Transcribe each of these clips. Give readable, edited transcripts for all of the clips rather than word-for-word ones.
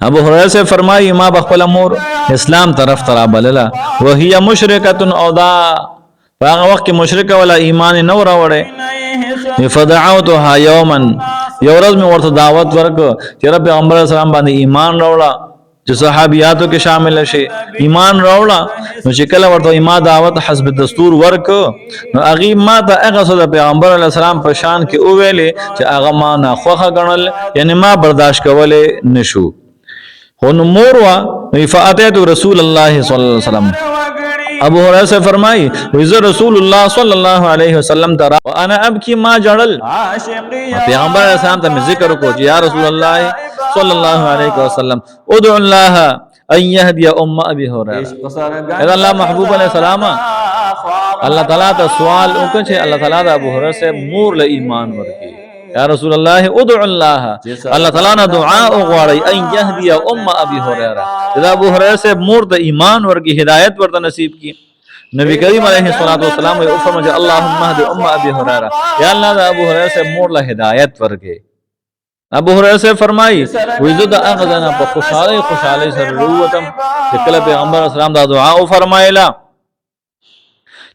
अबू हुरैरा से फरमाई माँ बखल मोर इस्लाम तरफ तरा बलला वही मुशरिकतुन औदा पाग वक्त मुशरिक वाला ईमान न रावड़े फदअतुहा यौमन यौरज में वर्थ दावत वर्क तेरा पैगंबर सलाम बांधे ईमान रावड़ा जो सहाबियातों के शामिल है ईमान रावड़ा नो चिकला वर्थ ईमान दावत हस्ब दस्तूर वर्क नो अगी मा ता अगसद पैगंबर सलाम पर शान के ओवेले च अगमा ना खोखा गणल यानी मा बर्दाश्त कवले नशु होन मोरवा फ़अतैतु रसूलुल्लाह सल्लल्लाहु अलैहि वसल्लम अबू हुरैरा से फरमाई विज़ रसूलुल्लाह सल्लल्लाहु अलैहि वसल्लम तरा व अना अबकी मा जड़ल पैगंबर सलाम ता जिक्र को या रसूलुल्लाह सल्लल्लाहु अलैहि वसल्लम उदुल्लाह अन यहदिया उम्मा अबी हुरैरा अल्लाह महबूब अलैहि सलाम अल्लाह ताला ता सवाल उनको छे अल्लाह ताला दा अबू हुरैरा से मूर ले ईमान वर्की या रसूलुल्लाह उदुल्लाह अल्लाह ताला ना दुआ उगवाड़ी अन यहदिया उम्मा अबी हुरैरा इदा अबू हुरैरा से मूर द ईमान वर्की हिदायत वर्ता नसीब की नबी करीम अलैहिस्सलातु वस्सलाम ने फरमाया अल्लाहुम्मा हदी उम्मा अबी हुरैरा या अल्लाह दा अबू हुरैरा से मूर ला हिदायत वर्के अबू हुरैरा से फरमाई वजुद अगजना ब खुशाले सर रुवतम कल पैगंबर सलाम दा दुआ फरमाइला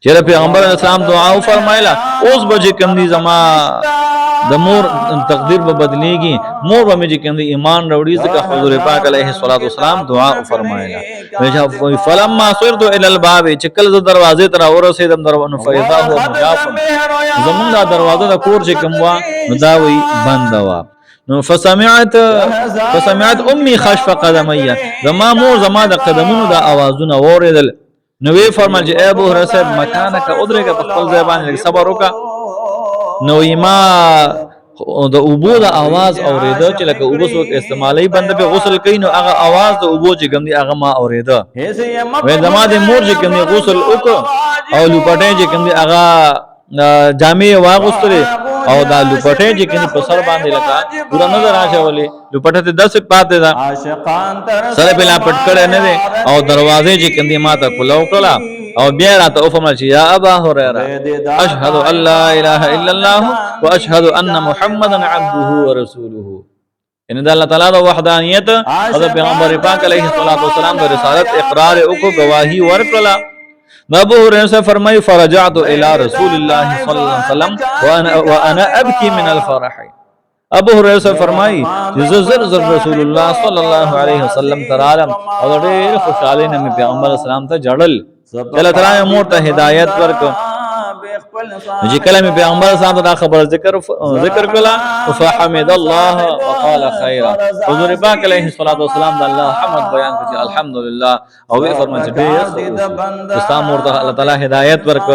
जेरे पैगंबर सलाम दुआ फरमाइला उस बजे कमदी जमा द मोर तकदीर ब बदलेगी मोर ब में कमदी ईमान रवड़ी का हुजूर पाक अलैहिस्सलातु वस्सलाम दुआ फरमाइला वेजा फलम्मा सुरतु इलल बाब चकल ज दरवाजे तरा और से दम दरवान फैजा हुआ मुजाफन जमुना दरवाजा दा कोर जे कमवा मुदावी बंदवा फसमعت امي خشف قدمي जमा मोर जमा द कदमुन दा आवाजुना ओरेदल नवे फरमाल जे अबू हुरैरा से मकान का उधरे का पखल ज़बान ले सबर रोका नो इमा द उबू दा आवाज औरेदो च लक उबू सो इस्तेमाली बंद पे गुस्ल कइनो अगा आवाज द उबू ज गंदी अगा मा औरेदो वे जमा दे मोर ज गंदी गुस्ल उको औ लुपटे ज गंदी अगा जामे वागुस्तरे और दा लुपटे जे कनी पसर बांधे लगा पूरा नजर आशा वाले लुपटे ते 10 पाते दा सरे पेला पटकड़े ने दे और दरवाजे जे कंदी माता पुलाव कला और बेरा तो फरमा या अबा हुरैरा अशहदु अल्ला इलाहा इल्लल्लाह व अशहदु अन्ना मुहम्मदन अब्दुहु व रसूलुहु इन अल्लाह ताला दा वहदानियत और पैगंबर पाक अलैहि सल्लल्लाहु अलैहि वसल्लम दा रिसालत इकरार उको गवाही वर्कला अबू हुरैरा से फरमाई फरजातु इला रसूलिल्लाह सल्लल्लाहु अलैहि वसल्लम व अना अबकी मिन अल फरह अबू हुरैरा से फरमाई जज़र रसूलुल्लाह सल्लल्लाहु अलैहि वसल्लम तरालम और ढेर खुशहाली ने में पैगंबर सलाम ता जड़ल अल्लाह ताला ने मोर ता हिदायत वर्क जी कलम में पैगंबर सलाम ता खबर जिक्र कला फहमिदल्लाह व क़ाल खैरा हुजूर पाक अलैहि सल्लल्लाहु अलैहि वसल्लम अल्लाह हम्द बयान कर अल्हम्दुलिल्लाह और वे फरमाते ढेर इस्लाम मोर ता अल्लाह ताला हिदायत वर्क